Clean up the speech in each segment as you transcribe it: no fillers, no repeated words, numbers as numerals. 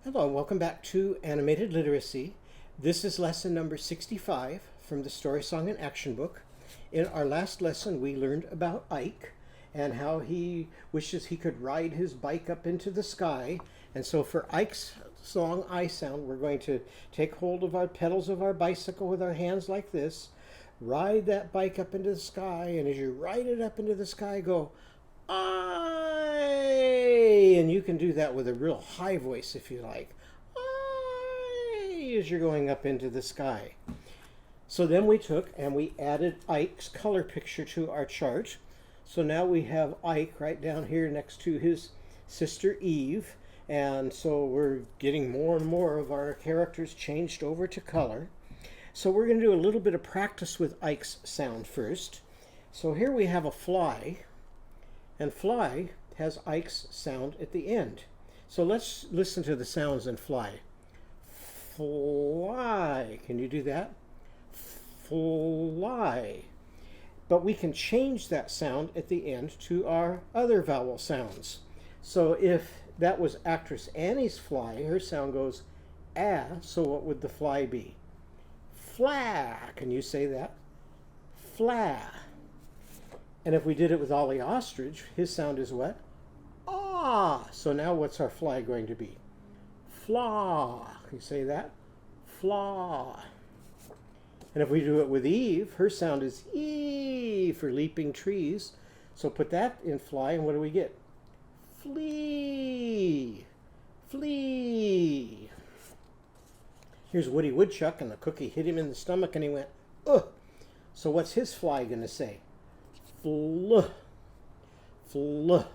Hello, welcome back to Animated Literacy. This is lesson number 65 from the Story Song and Action Book. In our last lesson, we learned about Ike and how he wishes he could ride his bike up into the sky. And so for Ike's song, I Sound, we're going to take hold of our pedals of our bicycle with our hands like this, ride that bike up into the sky, and as you ride it up into the sky, go, I, and you can do that with a real high voice if you like. I, as you're going up into the sky. So then we took and we added Ike's color picture to our chart. So now we have Ike right down here next to his sister Eve. And so we're getting more and more of our characters changed over to color. So we're going to do a little bit of practice with Ike's sound first. So here we have a fly. And fly has Ike's sound at the end. So let's listen to the sounds in fly. Fly. Can you do that? Fly. But we can change that sound at the end to our other vowel sounds. So if that was actress Annie's fly, her sound goes ah, so what would the fly be? Fla. Can you say that? Fla. And if we did it with Ollie Ostrich, his sound is what? Ah. So now what's our fly going to be? Flaw. Can you say that? Flaw. And if we do it with Eve, her sound is E for leaping trees. So put that in fly, and what do we get? Flee. Flee. Here's Woody Woodchuck, and the cookie hit him in the stomach, and he went, ugh. So what's his fly going to say? Fl. Fl.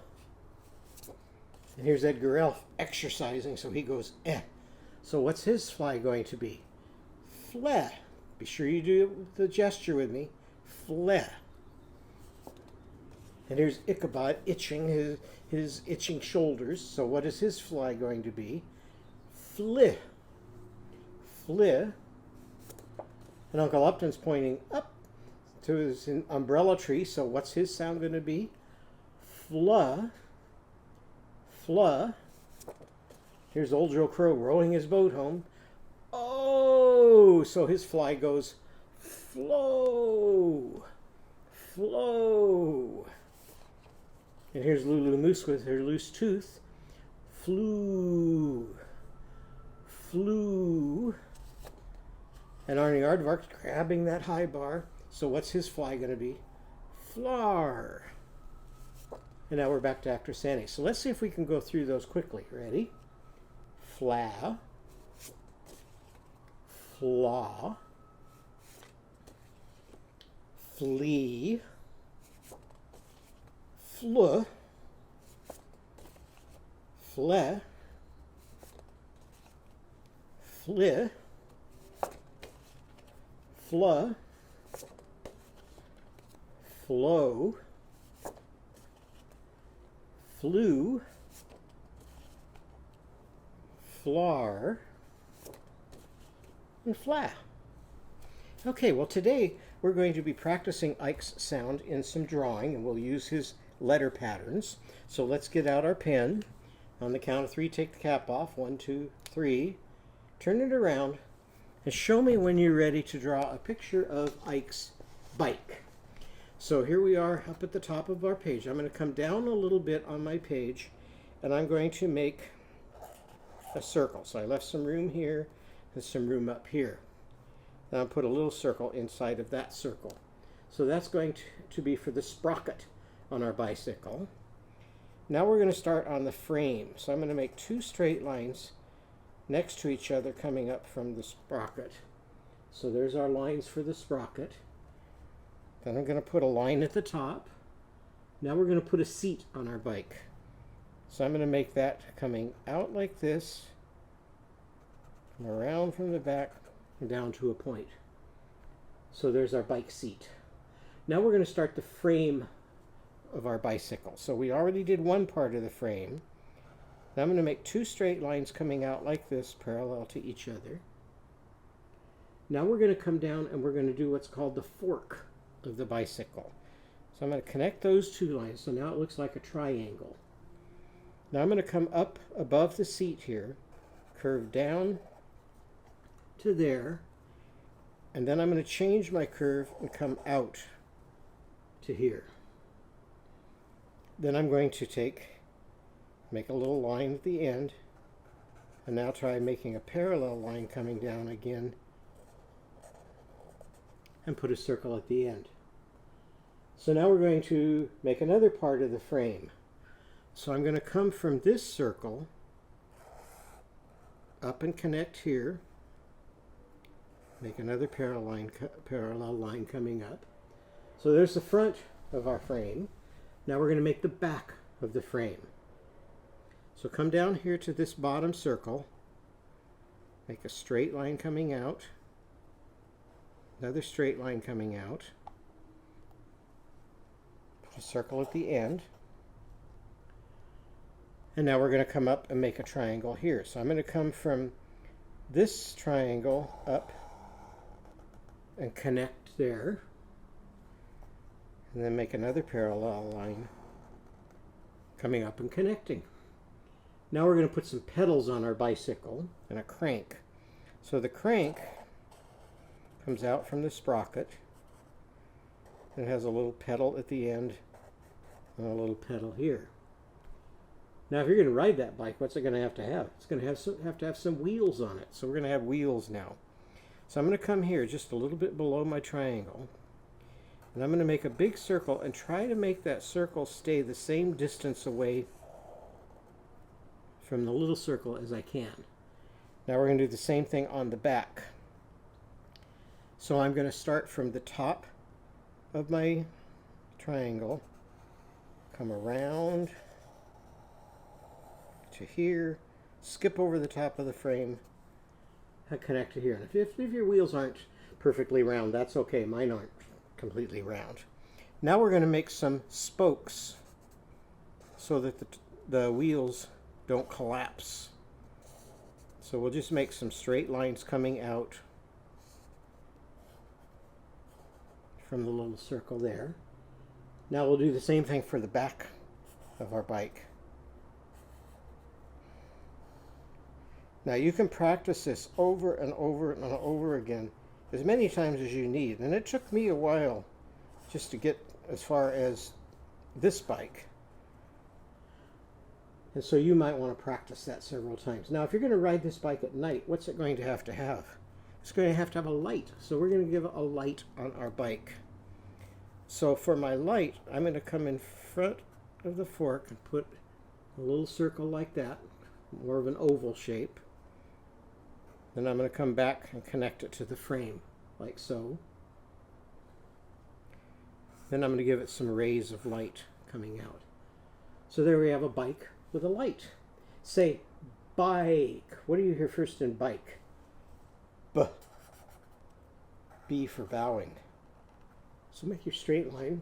And here's Edgar Elf exercising, so he goes, eh. So what's his fly going to be? Fle. Be sure you do the gesture with me. Fle. And here's Ichabod itching his itching shoulders. So what is his fly going to be? Fli. Fli. And Uncle Upton's pointing up to his umbrella tree. So what's his sound going to be? Fla. Fla. Here's old Joe Crow rowing his boat home. Oh, so his fly goes flow. Flow. And here's Lulu Moose with her loose tooth. Flew. Flew. And Arnie Aardvark's grabbing that high bar. So what's his fly going to be? Flar. And now we're back to actress Annie. So let's see if we can go through those quickly. Ready? Fla. Flaw. Flee. Fl. Fle. Fli. Fla. Flow. Flew. Flar. And fla. Okay, well today we're going to be practicing Ike's sound in some drawing, and we'll use his letter patterns. So let's get out our pen. On the count of 3, take the cap off. 1, 2, 3. Turn it around and show me when you're ready to draw a picture of Ike's bike. So here we are up at the top of our page. I'm going to come down a little bit on my page, and I'm going to make a circle. So I left some room here and some room up here. And I'll put a little circle inside of that circle. So that's going to be for the sprocket on our bicycle. Now we're going to start on the frame. So I'm going to make 2 straight lines next to each other coming up from the sprocket. So there's our lines for the sprocket. Then I'm going to put a line at the top. Now we're going to put a seat on our bike. So I'm going to make that coming out like this, come around from the back, and down to a point. So there's our bike seat. Now we're going to start the frame of our bicycle. So we already did one part of the frame. Now I'm going to make 2 straight lines coming out like this, parallel to each other. Now we're going to come down and we're going to do what's called the fork of the bicycle. So I'm going to connect those 2 lines. So now it looks like a triangle. Now I'm going to come up above the seat here, curve down to there, and then I'm going to change my curve and come out to here. Then I'm going to make a little line at the end, and now try making a parallel line coming down again, and put a circle at the end. So now we're going to make another part of the frame. So I'm going to come from this circle up and connect here, make another parallel line coming up. So there's the front of our frame. Now we're going to make the back of the frame. So come down here to this bottom circle, make a straight line coming out, another straight line coming out, put a circle at the end, and now we're going to come up and make a triangle here. So I'm going to come from this triangle up and connect there, and then make another parallel line coming up and connecting. Now we're going to put some pedals on our bicycle and a crank. So the crank comes out from the sprocket. It has a little pedal at the end and a little pedal here. Now if you're going to ride that bike, what's it going to have? It's going to have some wheels on it. So we're going to have wheels now. So I'm going to come here just a little bit below my triangle, and I'm going to make a big circle and try to make that circle stay the same distance away from the little circle as I can. Now we're going to do the same thing on the back. So I'm going to start from the top of my triangle, come around to here, skip over the top of the frame, and connect to here. And if your wheels aren't perfectly round, that's okay. Mine aren't completely round. Now we're going to make some spokes so that the wheels don't collapse. So we'll just make some straight lines coming out from the little circle there. Now we'll do the same thing for the back of our bike. Now you can practice this over and over and over again as many times as you need. And it took me a while just to get as far as this bike. And so you might want to practice that several times. Now if you're going to ride this bike at night, what's it going to have? It's going to have a light. So we're going to give it a light on our bike. So for my light, I'm going to come in front of the fork and put a little circle like that, more of an oval shape. Then I'm going to come back and connect it to the frame, like so. Then I'm going to give it some rays of light coming out. So there we have a bike with a light. Say, bike. What do you hear first in bike? B. B for bowing. So make your straight line,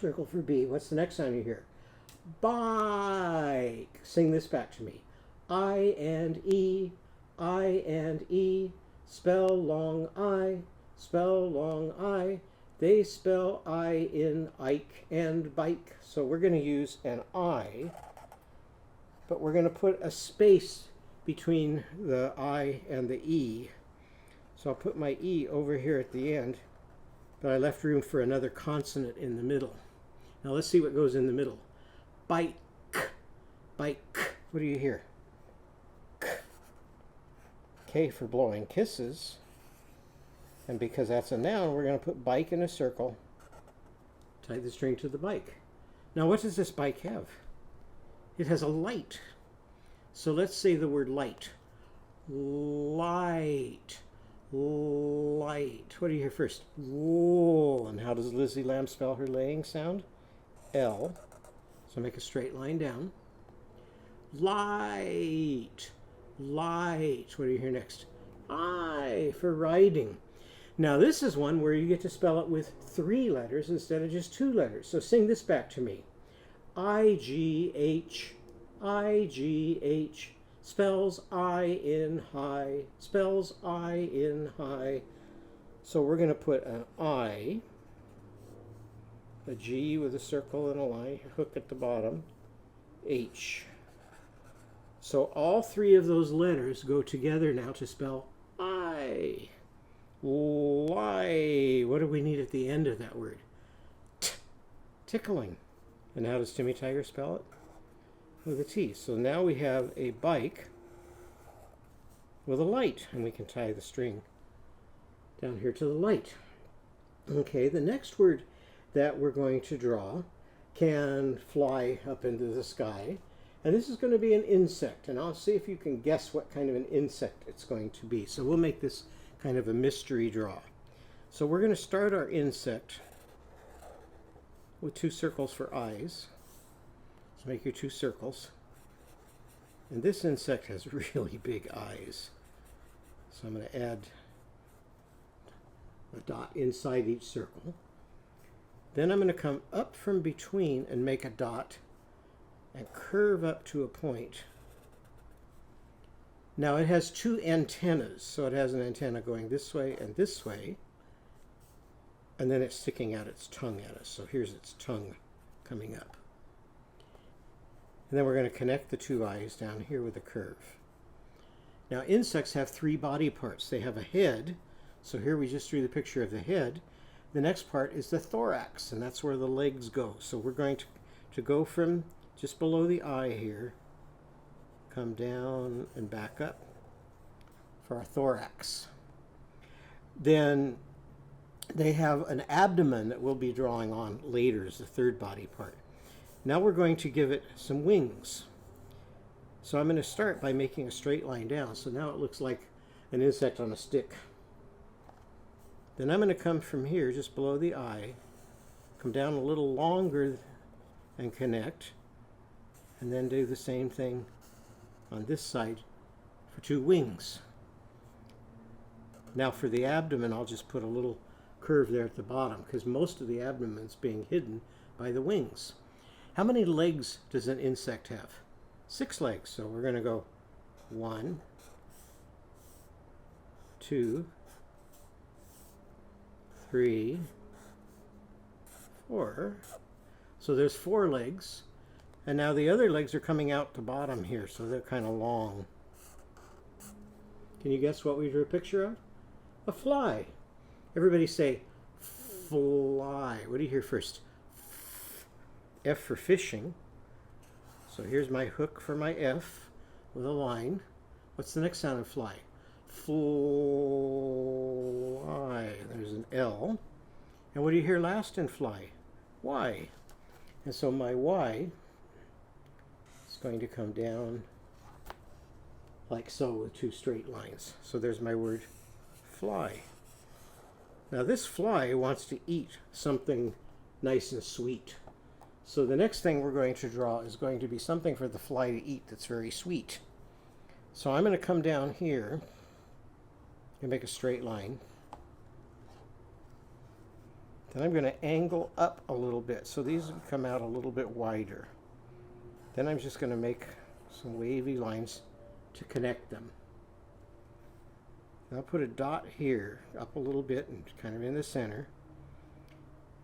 circle for B. What's the next sound you hear? Bike. Sing this back to me. I and E, spell long I, they spell I in Ike and bike. So we're going to use an I, but we're going to put a space between the I and the E. So I'll put my E over here at the end, but I left room for another consonant in the middle. Now let's see what goes in the middle. Bike, bike. What do you hear? K for blowing kisses. And because that's a noun, we're going to put bike in a circle, tie the string to the bike. Now what does this bike have? It has a light. So let's say the word light. Light. Light. What do you hear first? Wool. And how does Lizzie Lamb spell her laying sound? L. So make a straight line down. Light. Light. What do you hear next? I for riding. Now this is one where you get to spell it with 3 letters instead of just 2 letters. So sing this back to me. I-G-H, I-G-H, spells I in high, spells I in high. So we're going to put an I, a G with a circle and a line, hook at the bottom, H. So all three of those letters go together now to spell I. Lie. What do we need at the end of that word? Tickling. And how does Timmy Tiger spell it? With a T. So now we have a bike with a light, and we can tie the string down here to the light. Okay, the next word that we're going to draw can fly up into the sky, and this is going to be an insect, and I'll see if you can guess what kind of an insect it's going to be. So we'll make this kind of a mystery draw. So we're going to start our insect with 2 circles for eyes. So make your 2 circles. And this insect has really big eyes. So I'm going to add a dot inside each circle. Then I'm going to come up from between and make a dot and curve up to a point. Now it has 2 antennas, so it has an antenna going this way, and then it's sticking out its tongue at us. So here's its tongue coming up. And then we're going to connect the 2 eyes down here with a curve. Now insects have 3 body parts. They have a head, so here we just drew the picture of the head. The next part is the thorax, and that's where the legs go. So we're going to go from just below the eye here, come down and back up for our thorax. Then they have an abdomen that we'll be drawing on later as the 3rd body part. Now we're going to give it some wings. So I'm going to start by making a straight line down. So now it looks like an insect on a stick. Then I'm going to come from here just below the eye, come down a little longer and connect, and then do the same thing on this side for 2 wings. Now for the abdomen, I'll just put a little curve there at the bottom because most of the abdomen is being hidden by the wings. How many legs does an insect have? 6 legs. So we're going to go 1, 2, 3, 4. So there's 4 legs. And now the other legs are coming out the bottom here, so they're kind of long. Can you guess what we drew a picture of? A fly. Everybody say fly. What do you hear first? F for fishing. So here's my hook for my F with a line. What's the next sound of fly? Fly. There's an L. And what do you hear last in fly? Y. And so my Y is going to come down like so with 2 straight lines. So there's my word fly. Now this fly wants to eat something nice and sweet. So the next thing we're going to draw is going to be something for the fly to eat that's very sweet. So I'm going to come down here and make a straight line. Then I'm going to angle up a little bit. So these will come out a little bit wider. Then I'm just going to make some wavy lines to connect them. And I'll put a dot here up a little bit and kind of in the center.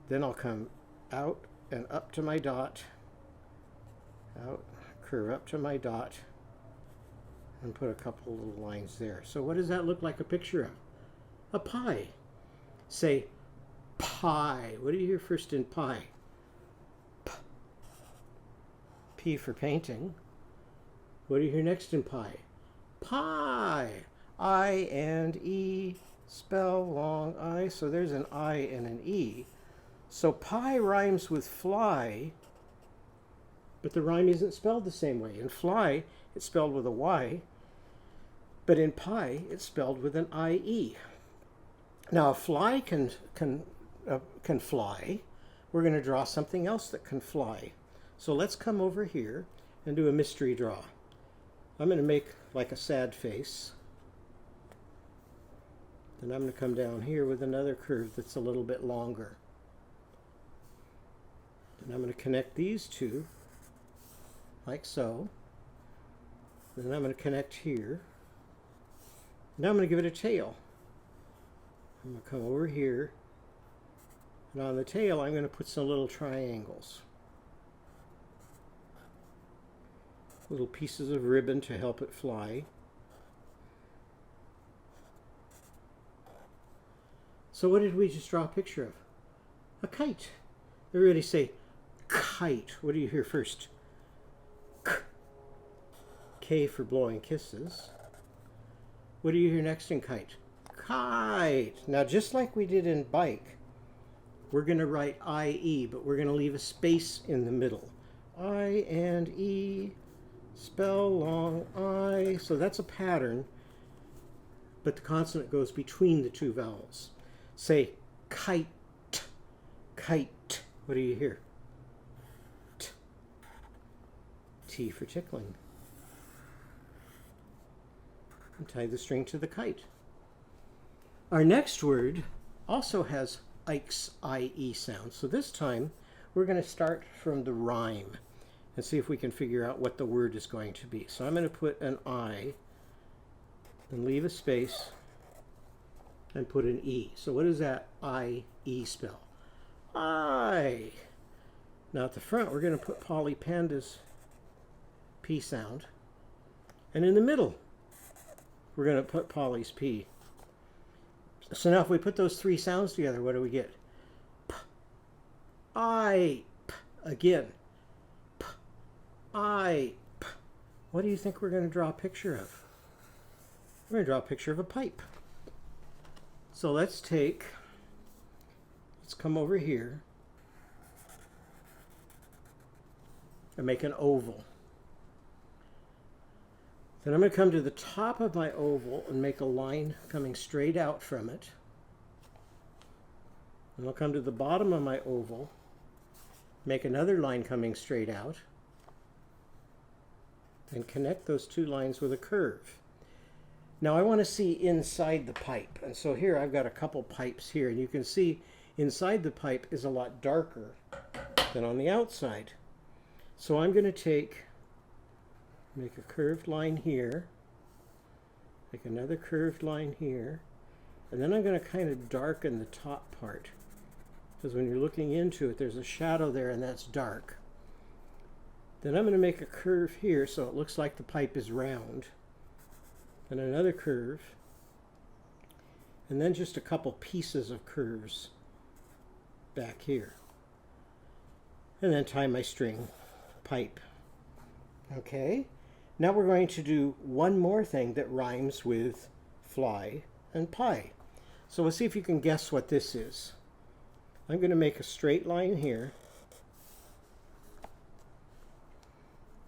Then I'll come out and up to my dot, out, curve up to my dot, and put a couple little lines there. So what does that look like a picture of? A pie. Say pie. What do you hear first in pie? P. P for painting. What do you hear next in pie? Pie. I and E spell long I. So there's an I and an E. So pie rhymes with fly, but the rhyme isn't spelled the same way. In fly, it's spelled with a Y, but in pie, it's spelled with an IE. Now, a fly can fly. We're going to draw something else that can fly. So let's come over here and do a mystery draw. I'm going to make like a sad face. Then I'm going to come down here with another curve that's a little bit longer. And I'm going to connect these 2 like so. Then I'm going to connect here. Now I'm going to give it a tail. I'm going to come over here. And on the tail, I'm going to put some little triangles. Little pieces of ribbon to help it fly. So what did we just draw a picture of? A kite. Everybody say kite. What do you hear first? K. K for blowing kisses. What do you hear next in kite? Kite. Now just like we did in bike, we're going to write I-E, but we're going to leave a space in the middle. I and E, spell long I. So that's a pattern, but the consonant goes between the two vowels. Say kite, kite. What do you hear? T. T for tickling. And tie the string to the kite. Our next word also has Ike's I-E sound. So this time we're going to start from the rhyme and see if we can figure out what the word is going to be. So I'm going to put an I and leave a space and put an E. So what does that I-E spell? I. Now at the front we're going to put Polly Panda's P sound. And in the middle we're going to put Polly's P. So now if we put those three sounds together, what do we get? P, I, P. Again. P, I, P. What do you think we're going to draw a picture of? We're going to draw a picture of a pipe. So let's come over here and make an oval. Then I'm going to come to the top of my oval and make a line coming straight out from it. And I'll come to the bottom of my oval, make another line coming straight out, and connect those two lines with a curve. Now I want to see inside the pipe. And so here I've got a couple pipes here, and you can see inside the pipe is a lot darker than on the outside. So I'm going to make a curved line here, make another curved line here, and then I'm going to kind of darken the top part, because when you're looking into it there's a shadow there and that's dark. Then I'm going to make a curve here so it looks like the pipe is round, and another curve, and then just a couple pieces of curves back here, and then tie my string pipe. Okay. Now we're going to do one more thing that rhymes with fly and pie. So let's see if you can guess what this is. I'm going to make a straight line here.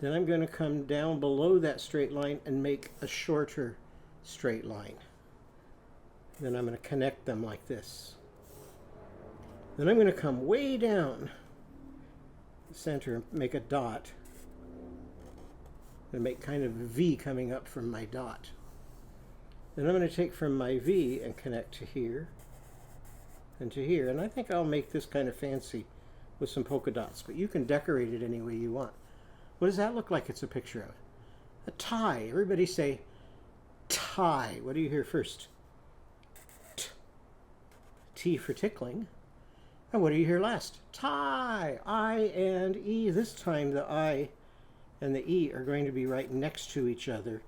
Then I'm going to come down below that straight line and make a shorter straight line. Then I'm going to connect them like this. Then I'm going to come way down the center and make a dot. And make kind of a V coming up from my dot. Then I'm going to take from my V and connect to here and to here. And I think I'll make this kind of fancy with some polka dots, but you can decorate it any way you want. What does that look like it's a picture of? A tie. Everybody say tie. What do you hear first? T. T for tickling. And what do you hear last? Tie. I and E. This time the I and the E are going to be right next to each other,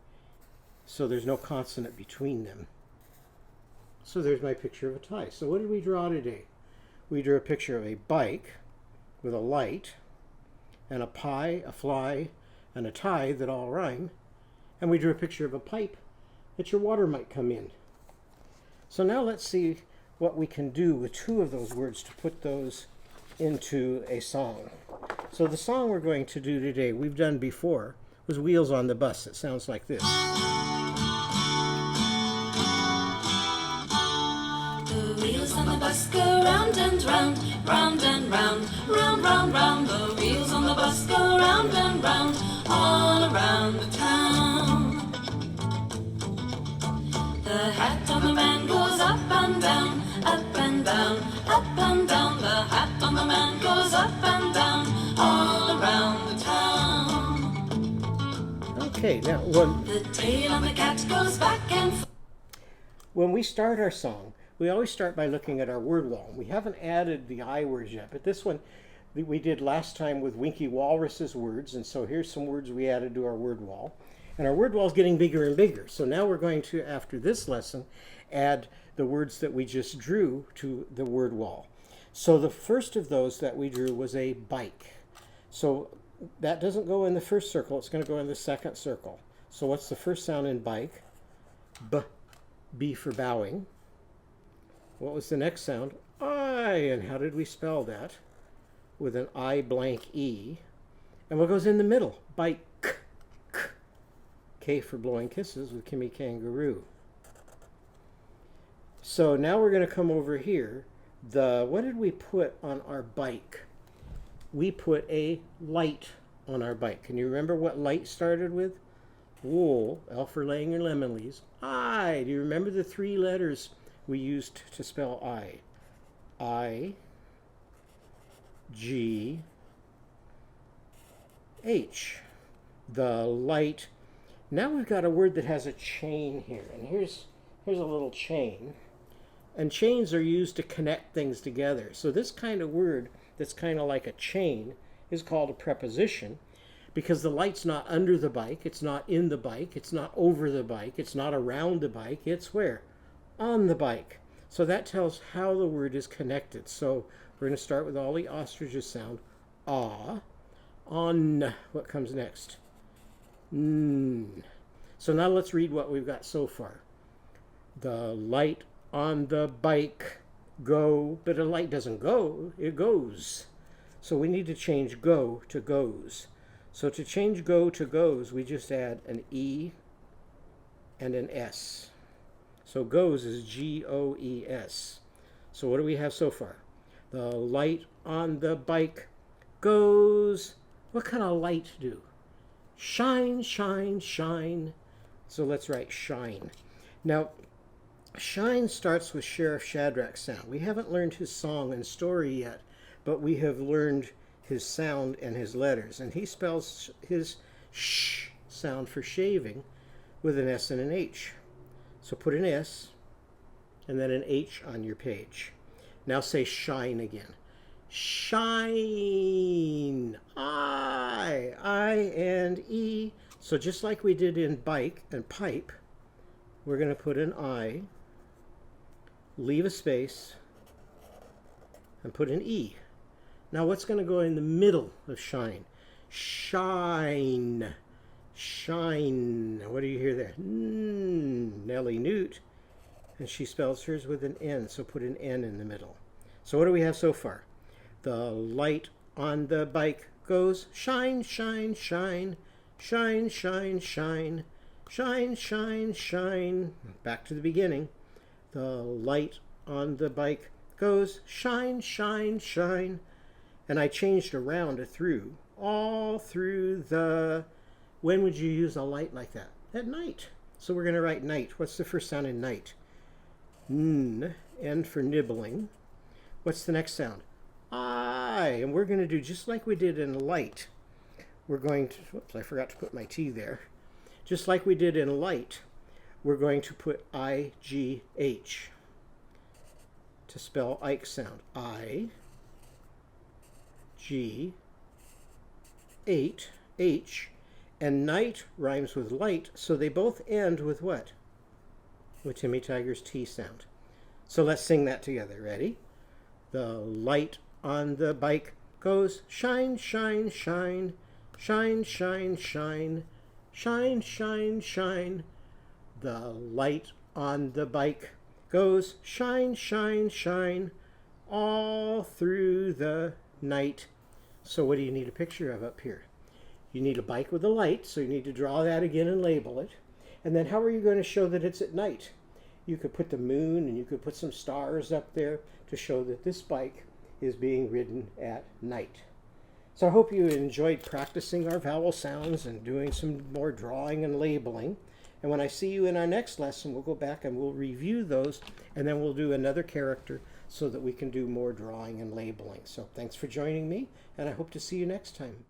so there's no consonant between them. So there's my picture of a tie. So what did we draw today? We drew a picture of a bike with a light, and a pie, a fly, and a tie that all rhyme, and we drew a picture of a pipe that your water might come in. So now let's see what we can do with two of those words to put those into a song. So the song we're going to do today, we've done before, was Wheels on the Bus. It sounds like this. The wheels on the bus go round and round, round and round, round, round, round. The wheels on the bus go round and round, all around the town. The hat on the man goes up and down, up and down, up and down. The hat on the man goes up and down, all around the town. Okay, now the tail on the cat goes back and forth. When we start our song, we always start by looking at our word wall. We haven't added the I words yet, but this one, we did last time with Winky Walrus's words, and so here's some words we added to our word wall. And our word wall is getting bigger and bigger. So now we're going to, after this lesson, add the words that we just drew to the word wall. So the first of those that we drew was a bike. So that doesn't go in the first circle, it's going to go in the second circle. So what's the first sound in bike? B. B for bowing. What was the next sound? I. And how did we spell that? With an I blank E. And what goes in the middle? Bike. K. K for blowing kisses with Kimmy Kangaroo. So now we're going to come over here. What did we put on our bike? We put a light on our bike. Can you remember what light started with? Wool, L for laying your lemon leaves. I. Do you remember the three letters we used to spell I? I, G, H. The light. Now we've got a word that has a chain here. And here's a little chain. And chains are used to connect things together. So this kind of word that's kind of like a chain is called a preposition, because the light's not under the bike, it's not in the bike, it's not over the bike, it's not around the bike, it's where? On the bike. So that tells how the word is connected. So we're going to start with all the ostriches sound. Ah. On. What comes next? N. So now let's read what we've got so far. The light on the bike go, but a light doesn't go, it goes. So we need to change go to goes. So to change go to goes, we just add an E and an S. So goes is G-O-E-S. So what do we have so far? The light on the bike goes. What can a light do? Shine, shine, shine. So let's write shine. Now, shine starts with Sheriff Shadrach's sound. We haven't learned his song and story yet, but we have learned his sound and his letters. And he spells his sh sound for shaving with an S and an H. So put an S and then an H on your page. Now say shine again. Shine. I and E. So just like we did in bike and pipe, we're going to put an I, leave a space, and put an E. Now what's going to go in the middle of shine? Shine. Shine. What do you hear there? Nellie Newt. And she spells hers with an N, so put an N in the middle. So what do we have so far? The light on the bike goes shine, shine, shine, shine, shine, shine, shine, shine, shine. Back to the beginning. The light on the bike goes shine, shine, shine. And I changed around to through, all through the... When would you use a light like that? At night. So we're going to write night. What's the first sound in night? N for nibbling. What's the next sound? I. And we're going to do just like we did in light. We're going to... Whoops, I forgot to put my T there. Just like we did in light, we're going to put I-G-H to spell Ike sound. I, G, H, and night rhymes with light, so they both end with what? With Timmy Tiger's T sound. So let's sing that together. Ready? The light on the bike goes shine, shine, shine, shine, shine, shine, shine, shine, shine. The light on the bike goes shine, shine, shine, all through the night. So what do you need a picture of up here? You need a bike with a light, so you need to draw that again and label it. And then how are you going to show that it's at night? You could put the moon and you could put some stars up there to show that this bike is being ridden at night. So I hope you enjoyed practicing our vowel sounds and doing some more drawing and labeling. And when I see you in our next lesson, we'll go back and we'll review those, and then we'll do another character so that we can do more drawing and labeling. So thanks for joining me, and I hope to see you next time.